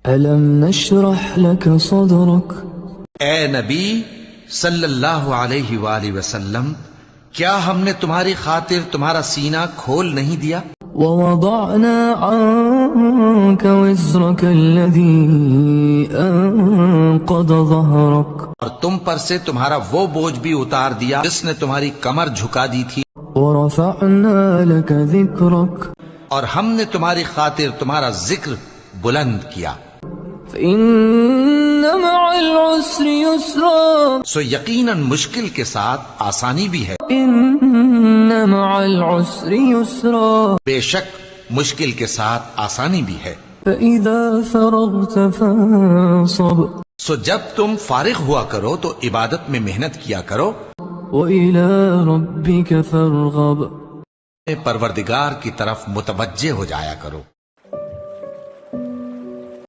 अलम नशरह लक सदरक। ए नबी सल्लल्लाहु अलैहि वसल्लम, क्या हमने तुम्हारी खातिर तुम्हारा सीना खोल नहीं दिया? ववदअना अन्क विज़रक अल्लज़ी अनक़द ज़हरक। और तुम पर से तुम्हारा वो बोझ भी उतार दिया जिसने तुम्हारी कमर झुका दी थी। वरफ़अना लक ज़िक्रक। और हमने तुम्हारी खातिर तुम्हारा जिक्र बुलंद किया। इन्न मअल उसरि युस्रा। सो यकीनन मुश्किल के साथ आसानी भी है। इन्न मअल उसरि युस्रा। बेशक मुश्किल के साथ आसानी भी है। फ़इज़ा फ़रग़्त फ़ंसब। सो जब तुम फारिग हुआ करो तो इबादत में मेहनत किया करो। वइला रब्बिक फ़रग़ब। परवरदिगार की तरफ मुतवज्जे हो जाया करो।